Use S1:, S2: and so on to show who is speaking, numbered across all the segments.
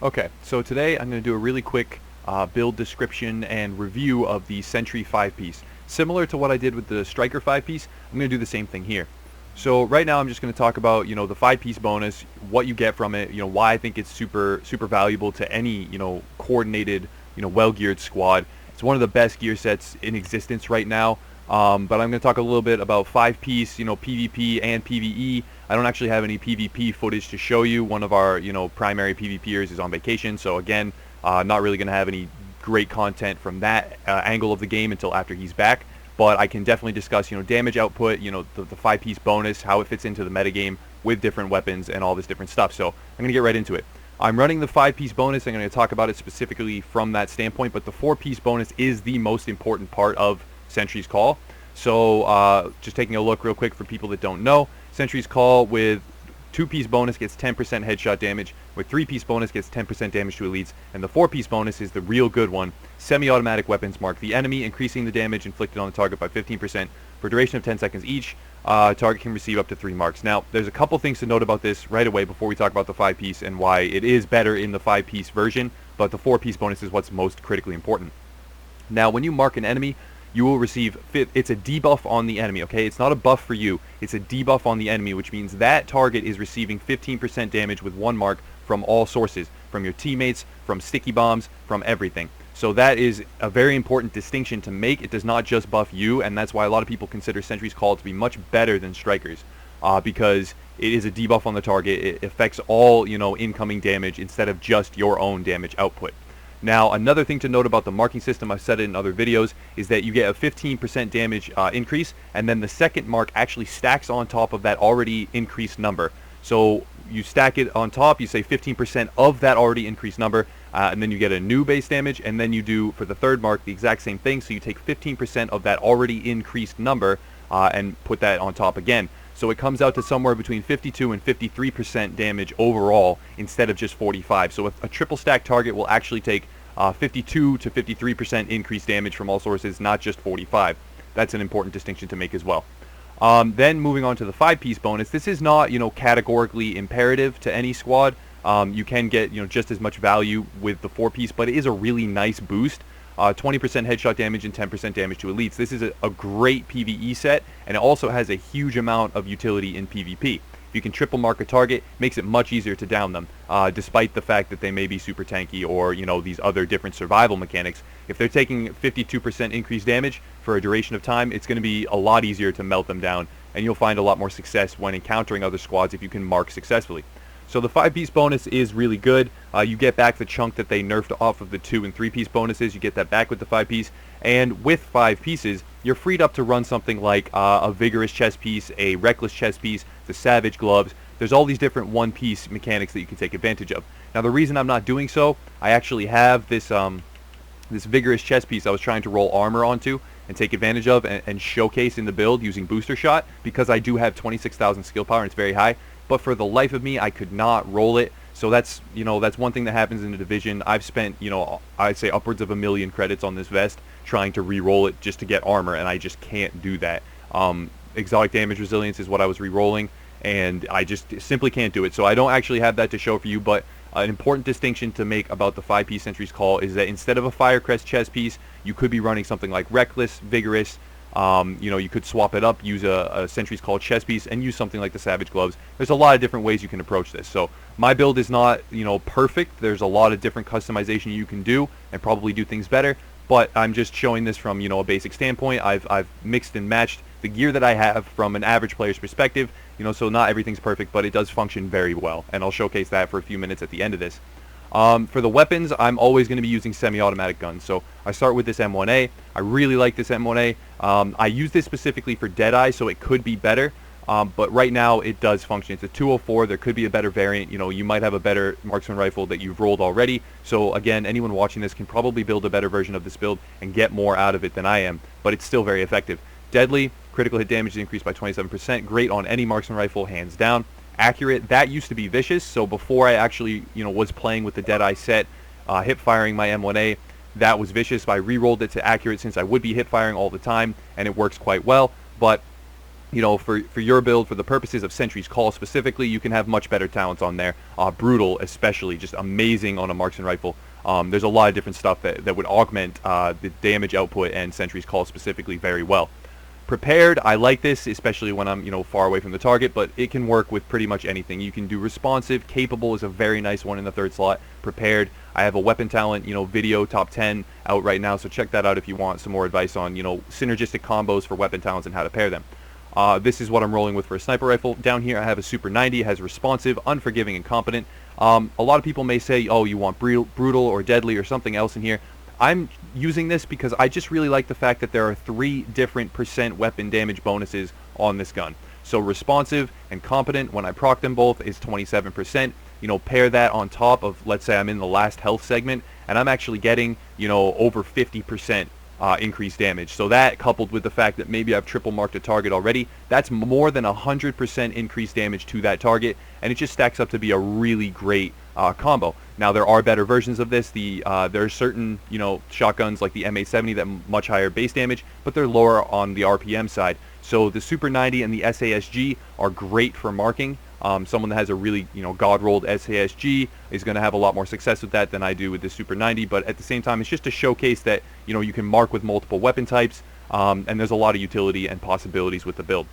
S1: Okay, so today I'm going to do a really quick build description and review of the Sentry 5-piece. Similar to what I did with the Striker 5-piece, I'm going to do the same thing here. So right now I'm just going to talk about, the 5-piece bonus, what you get from it, why I think it's super valuable to any, coordinated, well-geared squad. It's one of the best gear sets in existence right now. But I'm going to talk a little bit about 5-piece, PvP and PvE. I don't actually have any PvP footage to show you. One of our, primary PvPers is on vacation, so again, not really going to have any great content from that angle of the game until after he's back. But I can definitely discuss, damage output, the 5-piece bonus, how it fits into the metagame with different weapons and all this different stuff. So I'm going to get right into it. I'm running the 5-piece bonus. I'm going to talk about it specifically from that standpoint, but the 4-piece bonus is the most important part of Sentry's Call. So just taking a look real quick for people that don't know, Sentry's Call with 2-piece bonus gets 10% headshot damage, with 3-piece bonus gets 10% damage to elites, and the 4-piece bonus is the real good one. Semi-automatic weapons mark the enemy, increasing the damage inflicted on the target by 15% for a duration of 10 seconds each. Target can receive up to 3 marks. Now, there's a couple things to note about this right away before we talk about the 5-piece and why it is better in the 5-piece version, but the 4-piece bonus is what's most critically important. Now, when you mark an enemy, you will receive, it's a debuff on the enemy, okay? It's not a buff for you, it's a debuff on the enemy, which means that target is receiving 15% damage with 1 mark from all sources, from your teammates, from sticky bombs, from everything. So that is a very important distinction to make. It does not just buff you, and that's why a lot of people consider Sentry's Call to be much better than Strikers, because it is a debuff on the target. It affects all, incoming damage instead of just your own damage output. Now, another thing to note about the marking system, I've said it in other videos, is that you get a 15% damage increase, and then the second mark actually stacks on top of that already increased number. So you stack it on top, you say 15% of that already increased number, and then you get a new base damage, and then you do, for the third mark, the exact same thing. So you take 15% of that already increased number and put that on top again. So it comes out to somewhere between 52 and 53% damage overall instead of just 45. So a triple stack target will actually take 52 to 53% increased damage from all sources, not just 45. That's an important distinction to make as well. Then moving on to the 5-piece bonus, this is not, categorically imperative to any squad. You can get, just as much value with the 4-piece, but it is a really nice boost. 20% headshot damage and 10% damage to elites. This is a great PvE set, and it also has a huge amount of utility in PvP. If you can triple mark a target, makes it much easier to down them, despite the fact that they may be super tanky or, these other different survival mechanics. If they're taking 52% increased damage for a duration of time, it's going to be a lot easier to melt them down, and you'll find a lot more success when encountering other squads if you can mark successfully. So the 5-piece bonus is really good. You get back the chunk that they nerfed off of the 2 and 3-piece bonuses. You get that back with the 5-piece. And with 5 pieces, you're freed up to run something like a vigorous chest piece, a reckless chest piece, the savage gloves. There's all these different 1-piece mechanics that you can take advantage of. Now, the reason I'm not doing so, I actually have this this vigorous chest piece I was trying to roll armor onto and take advantage of and showcase in the build using booster shot, because I do have 26,000 skill power and it's very high. But for the life of me, I could not roll it. So that's, that's one thing that happens in the division. I've spent, I'd say upwards of 1 million credits on this vest trying to re-roll it just to get armor, and I just can't do that. Exotic damage resilience is what I was re-rolling, and I just simply can't do it. So I don't actually have that to show for you, but an important distinction to make about the 5-piece Sentry's Call is that instead of a Firecrest chest piece, you could be running something like Reckless, Vigorous. You could swap it up, use a Sentry's Call chest piece, and use something like the Savage Gloves. There's a lot of different ways you can approach this. So my build is not, perfect. There's a lot of different customization you can do and probably do things better. But I'm just showing this from, a basic standpoint. I've mixed and matched the gear that I have from an average player's perspective. So not everything's perfect, but it does function very well. And I'll showcase that for a few minutes at the end of this. For the weapons, I'm always going to be using semi-automatic guns. So I start with this M1A. I really like this M1A. I use this specifically for Deadeye, so it could be better. But right now, it does function. It's a 204. There could be a better variant. You might have a better marksman rifle that you've rolled already. So again, anyone watching this can probably build a better version of this build and get more out of it than I am. But it's still very effective. Deadly, critical hit damage is increased by 27%. Great on any marksman rifle, hands down. Accurate, that used to be vicious. So before I actually, was playing with the Deadeye set, hip firing my M1A, that was vicious. I re-rolled it to accurate since I would be hip firing all the time, and it works quite well. But you know, for your build, for the purposes of Sentry's Call specifically, you can have much better talents on there. Brutal especially, just amazing on a marksman rifle. There's a lot of different stuff that would augment the damage output and Sentry's Call specifically very well. Prepared, I like this, especially when I'm, you know, far away from the target, but it can work with pretty much anything. You can do responsive. Capable is a very nice one in the third slot. Prepared, I have a weapon talent, you know, video top 10 out right now, so check that out if you want some more advice on, you know, synergistic combos for weapon talents and how to pair them. This is what I'm rolling with for a sniper rifle. Down here I have a Super 90. It has responsive, unforgiving, and competent. A lot of people may say, oh, you want brutal or deadly or something else in here. I'm using this because I just really like the fact that there are 3 different % weapon damage bonuses on this gun. So responsive and competent, when I proc them both, is 27%. You know, pair that on top of, let's say I'm in the last health segment, and I'm actually getting, you know, over 50% increased damage. So that, coupled with the fact that maybe I've triple marked a target already, that's more than 100% increased damage to that target, and it just stacks up to be a really great combo. Now there are better versions of this. There are certain, you know, shotguns like the M870 that much higher base damage, but they're lower on the RPM side. So the Super 90 and the SASG are great for marking. Someone that has a really, you know, god-rolled SASG is going to have a lot more success with that than I do with the Super 90, but at the same time, it's just to showcase that, you know, you can mark with multiple weapon types, and there's a lot of utility and possibilities with the build.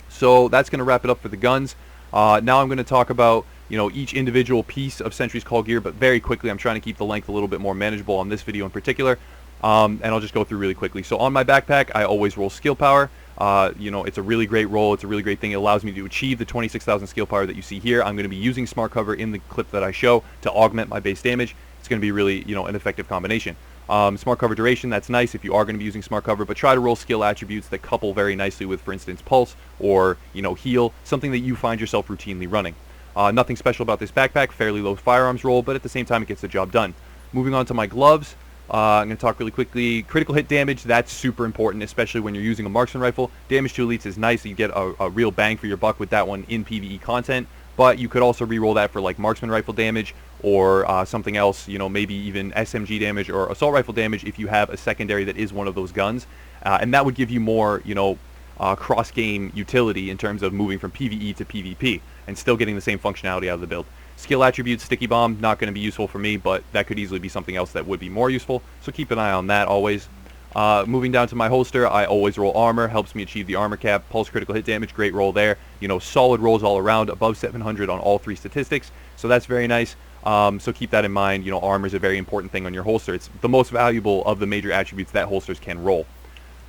S1: So that's going to wrap it up for the guns. Now I'm going to talk about, you know, each individual piece of Sentry's Call gear, but very quickly. I'm trying to keep the length a little bit more manageable on this video in particular, and I'll just go through really quickly. So on my backpack, I always roll skill power. You know, it's a really great roll. It's a really great thing. It allows me to achieve the 26,000 skill power that you see here. I'm going to be using smart cover in the clip that I show to augment my base damage. It's going to be really, you know, an effective combination. Smart cover duration, that's nice if you are going to be using smart cover, but try to roll skill attributes that couple very nicely with, for instance, pulse or, you know, heal, something that you find yourself routinely running. Nothing special about this backpack, fairly low firearms roll, but at the same time it gets the job done. Moving on to my gloves, I'm going to talk really quickly. Critical hit damage, that's super important, especially when you're using a marksman rifle. Damage to elites is nice, you get a real bang for your buck with that one in PvE content, but you could also reroll that for like marksman rifle damage or something else, you know, maybe even SMG damage or assault rifle damage if you have a secondary that is one of those guns, and that would give you more, you know, cross-game utility in terms of moving from PvE to PvP and still getting the same functionality out of the build. Skill attributes, sticky bomb, not going to be useful for me, but that could easily be something else that would be more useful, so keep an eye on that always. Moving down to my holster, I always roll armor, helps me achieve the armor cap. Pulse critical hit damage, great roll there. You know, solid rolls all around, above 700 on all 3 statistics, so that's very nice. So keep that in mind. You know, armor is a very important thing on your holster. It's the most valuable of the major attributes that holsters can roll.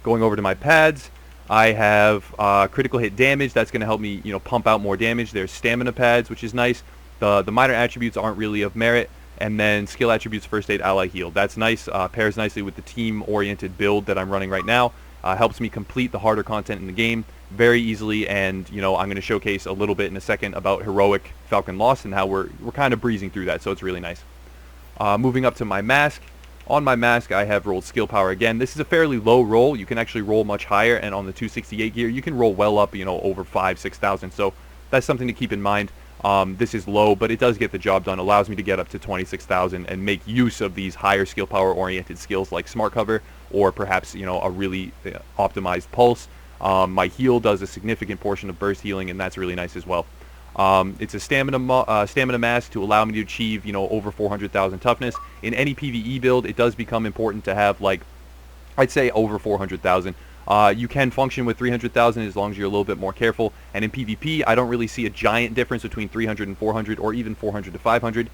S1: Going over to my pads, I have critical hit damage. That's going to help me, you know, pump out more damage. There's stamina pads, which is nice. The minor attributes aren't really of merit. And then skill attributes, first aid, ally, heal. That's nice. Pairs nicely with the team-oriented build that I'm running right now. Helps me complete the harder content in the game very easily. And, you know, I'm going to showcase a little bit in a second about heroic Falcon Lost and how we're kind of breezing through that. So it's really nice. Moving up to my mask. On my mask, I have rolled skill power again. This is a fairly low roll. You can actually roll much higher, and on the 268 gear, you can roll well up, you know, over 6,000. So that's something to keep in mind. This is low, but it does get the job done. Allows me to get up to 26,000 and make use of these higher skill power oriented skills like smart cover or perhaps, you know, a really optimized pulse. My heal does a significant portion of burst healing, and that's really nice as well. It's a stamina mask to allow me to achieve, you know, over 400,000 toughness. In any PvE build, it does become important to have, like, I'd say over 400,000. You can function with 300,000 as long as you're a little bit more careful. And in PvP, I don't really see a giant difference between 300 and 400 or even 400 to 500.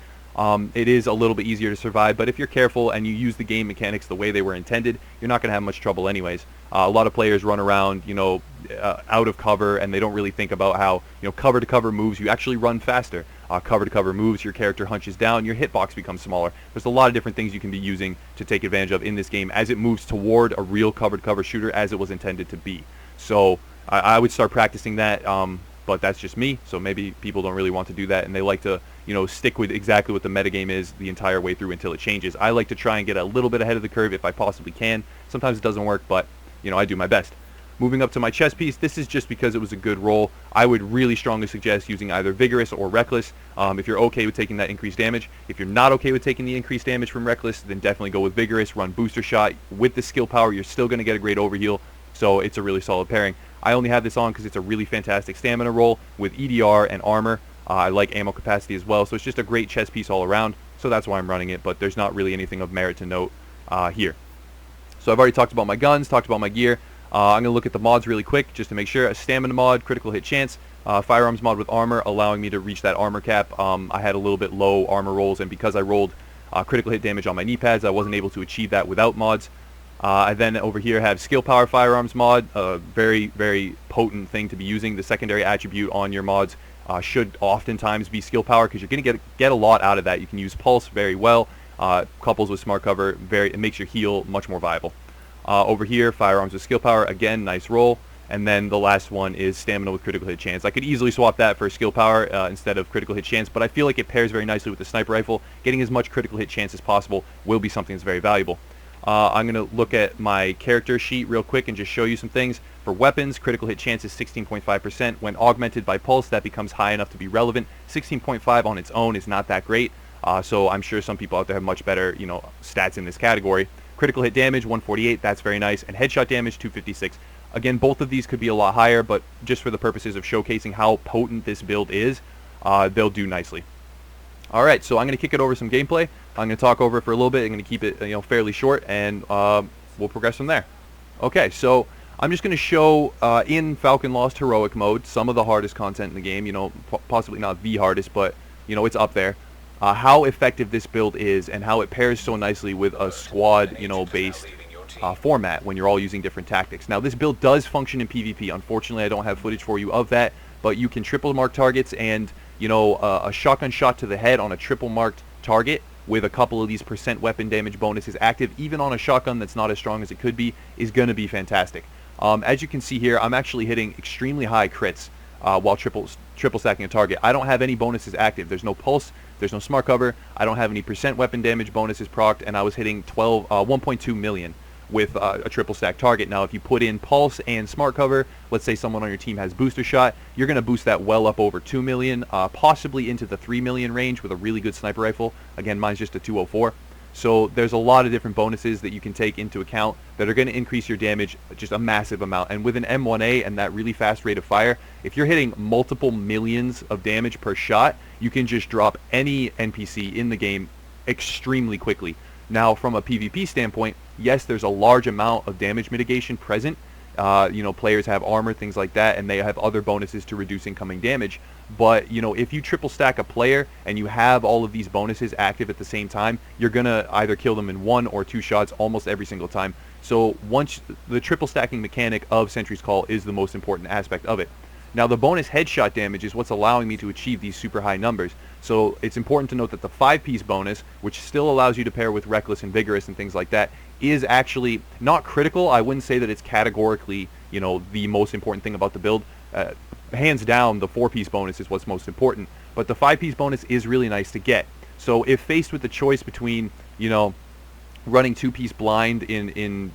S1: It is a little bit easier to survive, but if you're careful and you use the game mechanics the way they were intended, you're not going to have much trouble anyways. A lot of players run around, you know, out of cover, and they don't really think about how, you know, cover to cover moves, you actually run faster. Cover to cover moves, your character hunches down, your hitbox becomes smaller. There's a lot of different things you can be using to take advantage of in this game as it moves toward a real cover to cover shooter as it was intended to be. So I would start practicing that, but that's just me. So maybe people don't really want to do that, and they like to, you know, stick with exactly what the metagame is the entire way through until it changes. I like to try and get a little bit ahead of the curve if I possibly can. Sometimes it doesn't work, but, you know, I do my best. Moving up to my chest piece, this is just because it was a good roll. I would really strongly suggest using either Vigorous or Reckless if you're okay with taking that increased damage. If you're not okay with taking the increased damage from Reckless, then definitely go with Vigorous. Run Booster Shot. With the skill power, you're still going to get a great overheal. So it's a really solid pairing. I only have this on because it's a really fantastic stamina roll with EDR and armor. I like ammo capacity as well, so it's just a great chess piece all around. So that's why I'm running it, but there's not really anything of merit to note here. So I've already talked about my guns, talked about my gear. I'm going to look at the mods really quick just to make sure. A stamina mod, critical hit chance, firearms mod with armor, allowing me to reach that armor cap. I had a little bit low armor rolls, and because I rolled critical hit damage on my knee pads, I wasn't able to achieve that without mods. I then over here have skill power firearms mod, a very, very potent thing to be using. The secondary attribute on your mods should oftentimes be skill power, because you're going to get a lot out of that. You can use pulse very well. Couples with smart cover, it makes your heal much more viable. Over here, firearms with skill power, again, nice roll. And then the last one is stamina with critical hit chance. I could easily swap that for skill power instead of critical hit chance, but I feel like it pairs very nicely with the sniper rifle. Getting as much critical hit chance as possible will be something that's very valuable. I'm going to look at my character sheet real quick and just show you some things. For weapons, critical hit chance is 16.5%. When augmented by pulse, that becomes high enough to be relevant. 16.5 on its own is not that great, so I'm sure some people out there have much better, stats in this category. Critical hit damage, 148, that's very nice, and headshot damage, 256. Again, both of these could be a lot higher, but just for the purposes of showcasing how potent this build is, they'll do nicely. Alright, so I'm going to kick it over some gameplay. I'm going to talk over it for a little bit. I'm going to keep it fairly short, and we'll progress from there. Okay, so I'm just going to show in Falcon Lost Heroic mode some of the hardest content in the game, possibly not the hardest, but it's up there. How effective this build is and how it pairs so nicely with a squad based format when you're all using different tactics. Now this build does function in PvP. Unfortunately, I don't have footage for you of that, but you can triple mark targets, and a shotgun shot to the head on a triple marked target with a couple of these % weapon damage bonuses active, even on a shotgun that's not as strong as it could be, is going to be fantastic. As you can see here, I'm actually hitting extremely high crits while triple stacking a target. I don't have any bonuses active. There's no pulse, there's no smart cover, I don't have any % weapon damage bonuses procced, and I was hitting 1.2 million with a triple stack target. Now if you put in pulse and smart cover, let's say someone on your team has booster shot, you're going to boost that well up over 2 million, possibly into the 3 million range with a really good sniper rifle. Again, mine's just a 204. So there's a lot of different bonuses that you can take into account that are going to increase your damage just a massive amount. And with an M1A and that really fast rate of fire, if you're hitting multiple millions of damage per shot, you can just drop any NPC in the game extremely quickly. Now from a PvP standpoint, yes, there's a large amount of damage mitigation present. Players have armor, things like that, and they have other bonuses to reduce incoming damage. But, if you triple stack a player and you have all of these bonuses active at the same time, you're going to either kill them in 1 or 2 shots almost every single time. So once the triple stacking mechanic of Sentry's Call is the most important aspect of it. Now the bonus headshot damage is what's allowing me to achieve these super high numbers. So it's important to note that the 5-piece bonus, which still allows you to pair with Reckless and Vigorous and things like that, is actually not critical. I wouldn't say that it's categorically, the most important thing about the build. Hands down, the 4-piece bonus is what's most important. But the 5-piece bonus is really nice to get. So if faced with the choice between, running 2-piece blind in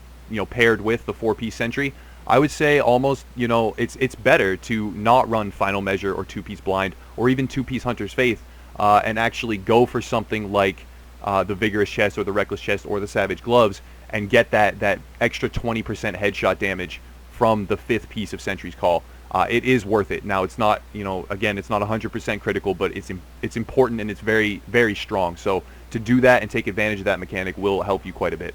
S1: paired with the 4-piece Sentry, I would say almost, it's better to not run Final Measure or 2-piece blind or even 2-piece Hunter's Faith and actually go for something like the Vigorous Chest or the Reckless Chest or the Savage Gloves and get that extra 20% headshot damage from the 5th piece of Sentry's Call. It is worth it. Now it's not, again, it's not 100% critical, but it's important and it's very, very strong. So to do that and take advantage of that mechanic will help you quite a bit.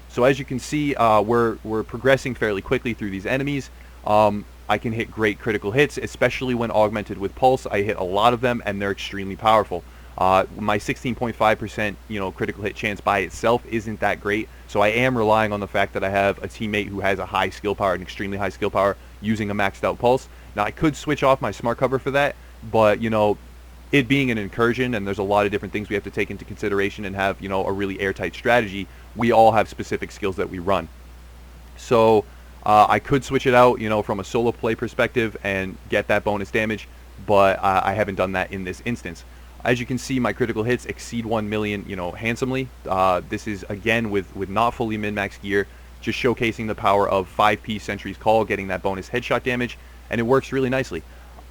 S1: So as you can see, we're progressing fairly quickly through these enemies. I can hit great critical hits, especially when augmented with Pulse. I hit a lot of them, and they're extremely powerful. My 16.5% critical hit chance by itself isn't that great, so I am relying on the fact that I have a teammate who has a high skill power, an extremely high skill power, using a maxed out Pulse. Now I could switch off my smart cover for that, but it being an incursion, and there's a lot of different things we have to take into consideration and have a really airtight strategy. We all have specific skills that we run. So I could switch it out, from a solo play perspective and get that bonus damage, but I haven't done that in this instance. As you can see, my critical hits exceed 1 million, handsomely. This is, again, with not fully min-max gear, just showcasing the power of 5-piece Sentry's Call, getting that bonus headshot damage, and it works really nicely.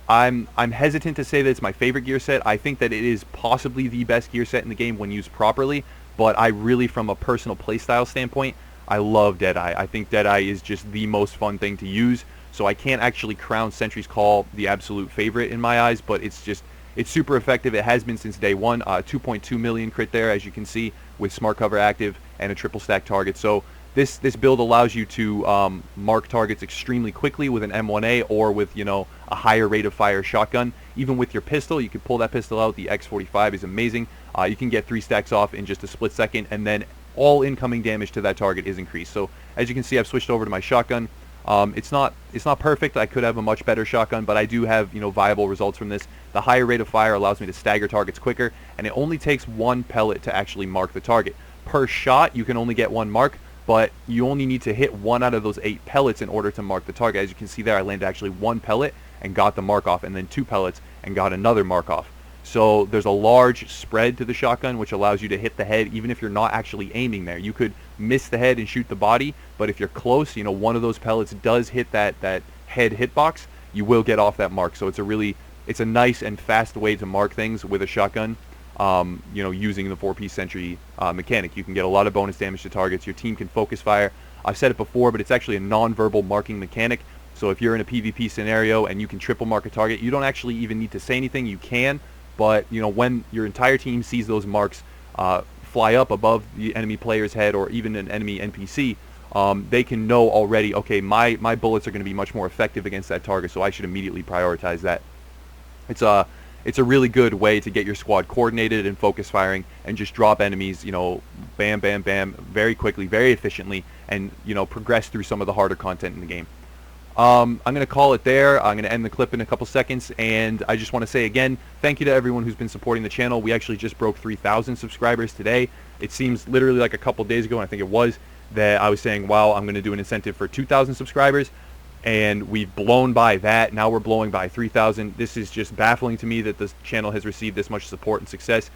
S1: I'm hesitant to say that it's my favorite gear set. I think that it is possibly the best gear set in the game when used properly, but I really, from a personal playstyle standpoint, I love Deadeye. I think Deadeye is just the most fun thing to use. So I can't actually crown Sentry's Call the absolute favorite in my eyes, but it's super effective. It has been since day one. 2.2 million crit there, as you can see, with Smart Cover active and a triple stack target. So this build allows you to mark targets extremely quickly with an M1A or with, you know, a higher rate of fire shotgun. Even with your pistol, you can pull that pistol out. The X45 is amazing. You can get 3 stacks off in just a split second, and then all incoming damage to that target is increased. So as you can see, I've switched over to my shotgun. It's not perfect. I could have a much better shotgun, but I do have, you know, viable results from this. The higher rate of fire allows me to stagger targets quicker, and it only takes 1 pellet to actually mark the target. Per shot, you can only get 1 mark, but you only need to hit 1 out of those 8 pellets in order to mark the target. As you can see there, I landed actually 1 pellet and got the mark off, and then 2 pellets and got another mark off. So there's a large spread to the shotgun, which allows you to hit the head even if you're not actually aiming there. You could miss the head and shoot the body, but if you're close, you know, one of those pellets does hit that head hitbox, you will get off that mark. So it's a nice and fast way to mark things with a shotgun, you know, using the 4-piece Sentry mechanic. You can get a lot of bonus damage to targets. Your team can focus fire. I've said it before, but it's actually a non-verbal marking mechanic. So if you're in a PvP scenario and you can triple mark a target, you don't actually even need to say anything. You can, but you know, when your entire team sees those marks fly up above the enemy player's head or even an enemy NPC, they can know already, okay, my bullets are going to be much more effective against that target, so I should immediately prioritize that. It's a really good way to get your squad coordinated and focus firing and just drop enemies, you know, bam, bam, bam, very quickly, very efficiently, and, you know, progress through some of the harder content in the game. I'm going to call it there. I'm going to end the clip in a couple seconds, and I just want to say again, thank you to everyone who's been supporting the channel. We actually just broke 3,000 subscribers today. It seems literally like a couple days ago, and I think it was, that I was saying, wow, I'm going to do an incentive for 2,000 subscribers, and we've blown by that. Now we're blowing by 3,000. This is just baffling to me that this channel has received this much support and success.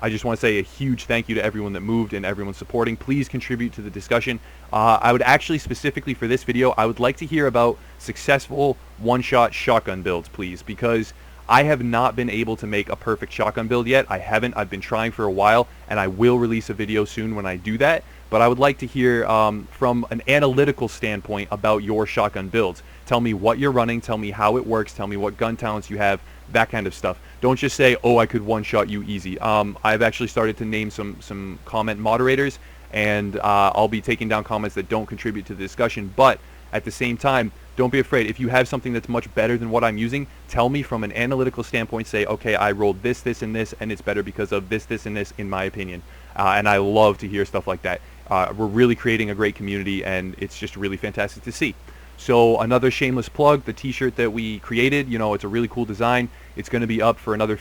S1: I just want to say a huge thank you to everyone that moved and everyone supporting. Please contribute to the discussion. I would actually, specifically for this video, I would like to hear about successful one-shot shotgun builds, please, because I have not been able to make a perfect shotgun build yet. I haven't. I've been trying for a while, and I will release a video soon when I do that. But I would like to hear from an analytical standpoint about your shotgun builds. Tell me what you're running, tell me how it works, tell me what gun talents you have, that kind of stuff. Don't just say, oh, I could one-shot you easy. I've actually started to name some comment moderators, and I'll be taking down comments that don't contribute to the discussion. But at the same time, don't be afraid. If you have something that's much better than what I'm using, tell me from an analytical standpoint. Say, okay, I rolled this, this, and this, and it's better because of this, this, and this, in my opinion. And I love to hear stuff like that. We're really creating a great community, and it's just really fantastic to see. So another shameless plug, the t-shirt that we created, you know, it's a really cool design. It's going to be up for another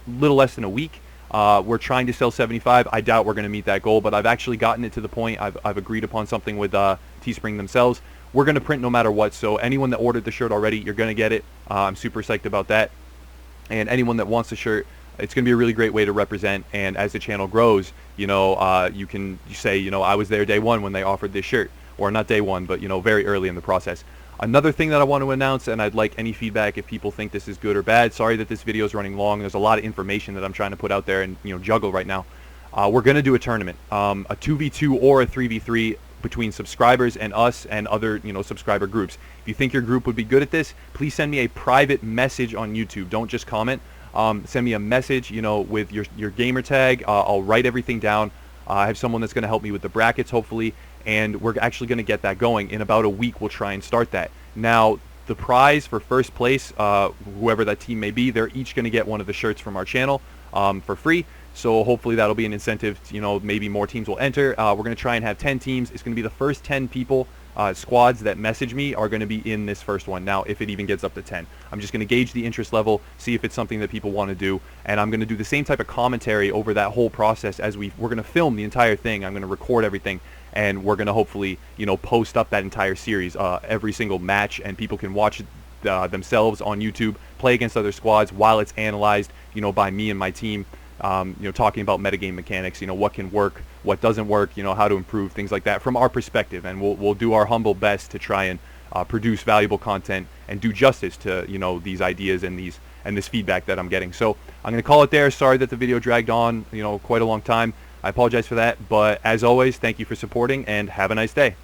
S1: little less than a week. We're trying to sell 75. I doubt we're going to meet that goal, but I've actually gotten it to the point. I've agreed upon something with Teespring themselves. We're going to print no matter what, so anyone that ordered the shirt already, you're going to get it. I'm super psyched about that. And anyone that wants the shirt, it's going to be a really great way to represent, and as the channel grows, you know, you say, you know, I was there day one when they offered this shirt, or not day one, but, you know, very early in the process. Another thing that I want to announce, and I'd like any feedback if people think this is good or bad. Sorry that this video is running long. There's a lot of information that I'm trying to put out there and, you know, juggle right now. We're going to do a tournament, a 2v2 or a 3v3 between subscribers and us and other, you know, subscriber groups. If you think your group would be good at this, please send me a private message on YouTube. Don't just comment. Send me a message, you know, with your gamer tag. I'll write everything down. I have someone that's going to help me with the brackets, hopefully, and we're actually going to get that going. In about a week, we'll try and start that. Now, the prize for first place, whoever that team may be, they're each going to get one of the shirts from our channel for free. So hopefully that'll be an incentive to, you know, maybe more teams will enter. We're going to try and have 10 teams. It's going to be the first 10 people, squads that message me are going to be in this first one. Now, if it even gets up to 10, I'm just going to gauge the interest level, see if it's something that people want to do, and I'm going to do the same type of commentary over that whole process as we're going to film the entire thing. I'm going to record everything, and we're going to hopefully, you know, post up that entire series, every single match, and people can watch themselves on YouTube, play against other squads while it's analyzed, you know, by me and my team. You know, talking about metagame mechanics, you know, what can work, what doesn't work, you know, how to improve, things like that from our perspective, and we'll do our humble best to try and produce valuable content and do justice to, you know, these ideas and this feedback that I'm getting. So I'm going to call it there. Sorry that the video dragged on, you know, quite a long time. I apologize for that, but as always, thank you for supporting and have a nice day.